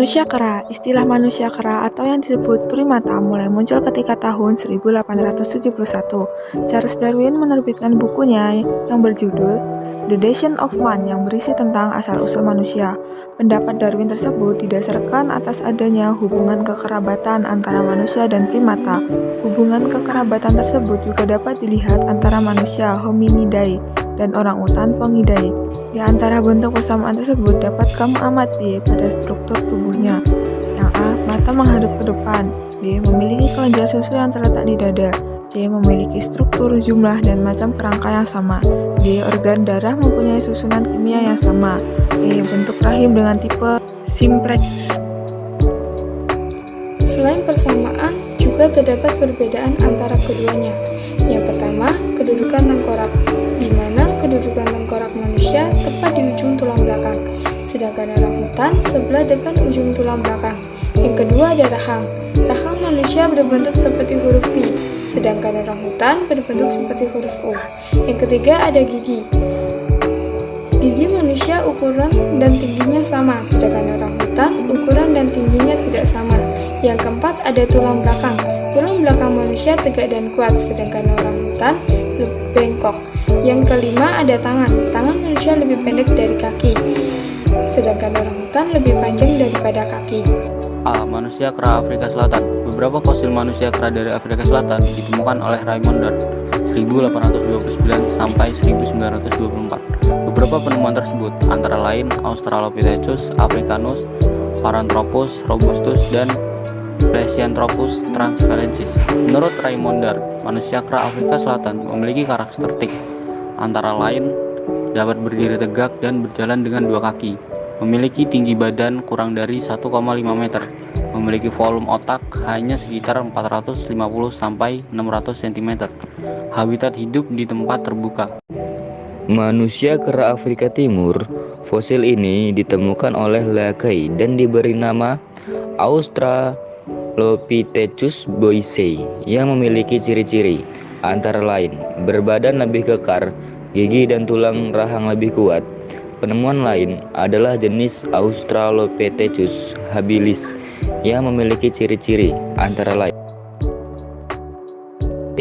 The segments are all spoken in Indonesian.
Manusia kera. Istilah manusia kera atau yang disebut primata mulai muncul ketika tahun 1871. Charles Darwin menerbitkan bukunya yang berjudul The Descent of Man yang berisi tentang asal-usul manusia. Pendapat Darwin tersebut didasarkan atas adanya hubungan kekerabatan antara manusia dan primata. Hubungan kekerabatan tersebut juga dapat dilihat antara manusia Hominidae dan orangutan Pongidae. Di antara bentuk persamaan tersebut dapat kamu amati pada struktur tubuhnya. Yang A. Mata menghadap ke depan. B. Memiliki kelenjar susu yang terletak di dada. C. Memiliki struktur, jumlah, dan macam kerangka yang sama. D. Organ darah mempunyai susunan kimia yang sama. E. Bentuk rahim dengan tipe simplex. Selain persamaan, juga terdapat perbedaan antara keduanya. Yang pertama, kedudukan tengkorak, di mana kedudukan tengkorak manusia tepat di ujung tulang belakang, sedangkan orangutan sebelah depan ujung tulang belakang. Yang kedua ada rahang. Rahang manusia berbentuk seperti huruf V, sedangkan orangutan berbentuk seperti huruf O. Yang ketiga ada gigi. Gigi manusia ukuran dan tingginya sama, sedangkan orangutan ukuran dan tingginya tidak sama. Yang keempat ada tulang belakang. Tulang belakang manusia tegak dan kuat, sedangkan orangutan bengkok. Yang kelima ada tangan. Tangan manusia lebih pendek dari kaki, sedangkan orangutan lebih panjang daripada kaki. A. Manusia kera Afrika Selatan. Beberapa fosil manusia kera dari Afrika Selatan ditemukan oleh Raymond Dart 1829 sampai 1924. Beberapa penemuan tersebut antara lain Australopithecus africanus, Paranthropus robustus, dan Plesiothropus transvalensis. Menurut Raymond Dart, manusia kera Afrika Selatan memiliki karakteristik antara lain dapat berdiri tegak dan berjalan dengan dua kaki, memiliki tinggi badan kurang dari 1,5 meter, memiliki volume otak hanya sekitar 450 sampai 600 cm. Habitat hidup di tempat terbuka. Manusia kera Afrika Timur. Fosil ini ditemukan oleh Leakey dan diberi nama Australopithecus boisei yang memiliki ciri-ciri antara lain berbadan lebih kekar, gigi dan tulang rahang lebih kuat. Penemuan lain adalah jenis Australopithecus habilis yang memiliki ciri-ciri antara lain 1.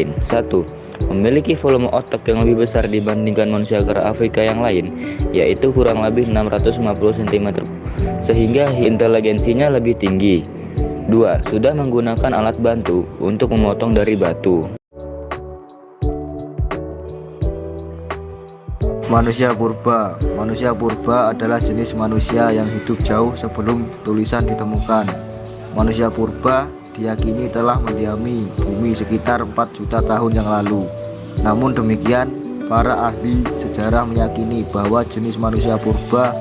Memiliki volume otak yang lebih besar dibandingkan manusia kera Afrika yang lain, yaitu kurang lebih 650 cm, sehingga inteligensinya lebih tinggi. 2. Sudah menggunakan alat bantu untuk memotong dari batu. Manusia purba. Manusia purba adalah jenis manusia yang hidup jauh sebelum tulisan ditemukan. Manusia purba diyakini telah mendiami bumi sekitar 4 juta tahun yang lalu. Namun demikian, para ahli sejarah meyakini bahwa jenis manusia purba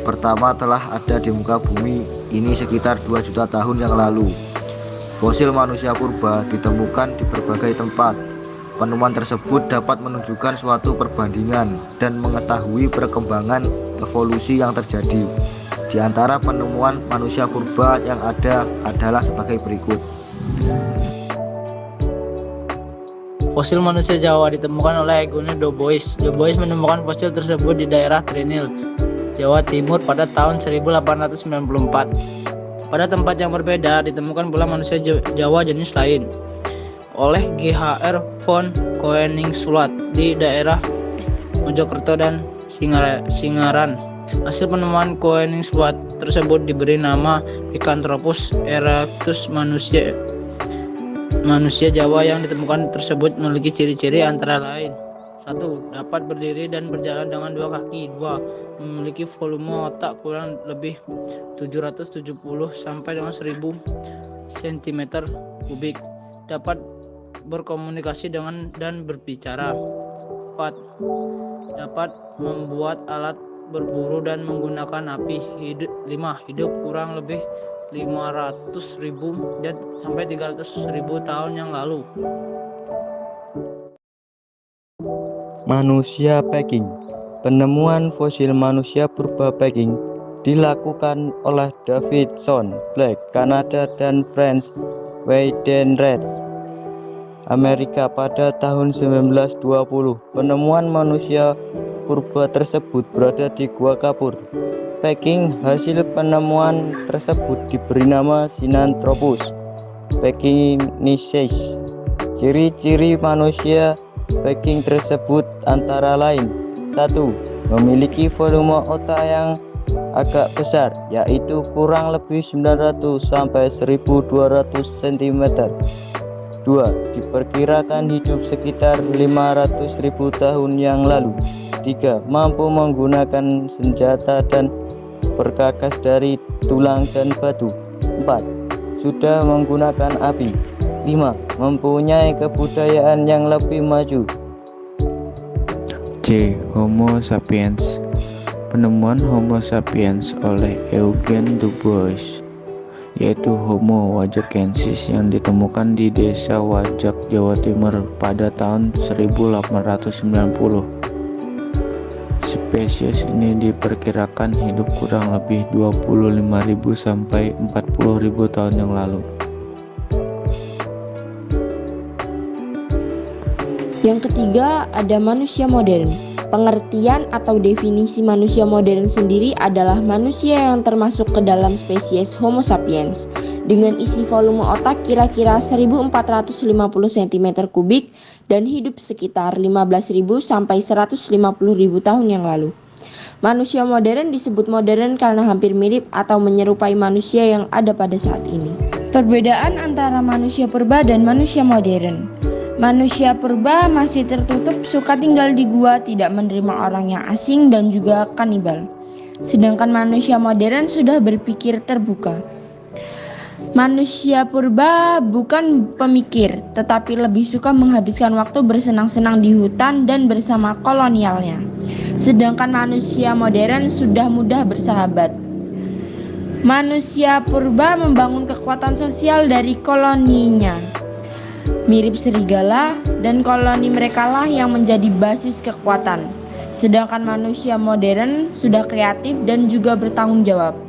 pertama telah ada di muka bumi ini sekitar 2 juta tahun yang lalu. Fosil manusia purba ditemukan di berbagai tempat. Penemuan tersebut dapat menunjukkan suatu perbandingan dan mengetahui perkembangan evolusi yang terjadi. Di antara penemuan manusia purba yang ada adalah sebagai berikut. Fosil manusia Jawa ditemukan oleh Eugene Dubois. Dubois menemukan fosil tersebut di daerah Trinil, Jawa Timur pada tahun 1894. Pada tempat yang berbeda ditemukan pula manusia Jawa jenis lain oleh G.H.R. von Koenigswald di daerah Mojokerto dan Singaran. Hasil penemuan Koenigswald tersebut diberi nama Picanthropus erectus. Manusia Jawa yang ditemukan tersebut memiliki ciri-ciri antara lain 1. Dapat berdiri dan berjalan dengan dua kaki. 2. Memiliki volume otak kurang lebih 770 sampai dengan 1000 cm kubik. Dapat berkomunikasi dengan dan berbicara. 4. Dapat membuat alat berburu dan menggunakan api. 5. Hidup kurang lebih 500.000 dan sampai 300.000 tahun yang lalu. Manusia Peking. Penemuan fosil manusia purba Peking dilakukan oleh Davidson, Black, Kanada, dan Franz Weidenreich, Amerika pada tahun 1920. Penemuan manusia purba tersebut berada di Gua Kapur, Peking. Hasil penemuan tersebut diberi nama Sinanthropus pekingiensis. Ciri-ciri manusia Peking tersebut antara lain: 1. Memiliki volume otak yang agak besar, yaitu kurang lebih 900 sampai 1200 cm. 2. Diperkirakan hidup sekitar 500.000 tahun yang lalu. 3. Mampu menggunakan senjata dan perkakas dari tulang dan batu. 4. Sudah menggunakan api. 5. Mempunyai kebudayaan yang lebih maju. C. Homo sapiens. Penemuan Homo sapiens oleh Eugene Dubois, yaitu Homo wajakensis yang ditemukan di desa Wajak, Jawa Timur pada tahun 1890. Spesies ini diperkirakan hidup kurang lebih 25.000 sampai 40.000 tahun yang lalu. Yang ketiga, ada manusia modern. Pengertian atau definisi manusia modern sendiri adalah manusia yang termasuk ke dalam spesies Homo sapiens dengan isi volume otak kira-kira 1450 cm3 dan hidup sekitar 15.000 sampai 150.000 tahun yang lalu. Manusia modern disebut modern karena hampir mirip atau menyerupai manusia yang ada pada saat ini. Perbedaan antara manusia purba dan manusia modern. Manusia purba masih tertutup, suka tinggal di gua, tidak menerima orang yang asing dan juga kanibal. Sedangkan manusia modern sudah berpikir terbuka. Manusia purba bukan pemikir, tetapi lebih suka menghabiskan waktu bersenang-senang di hutan dan bersama kolonialnya. Sedangkan manusia modern sudah mudah bersahabat. Manusia purba membangun kekuatan sosial dari koloninya. Mirip serigala, dan koloni merekalah yang menjadi basis kekuatan. Sedangkan manusia modern sudah kreatif dan juga bertanggung jawab.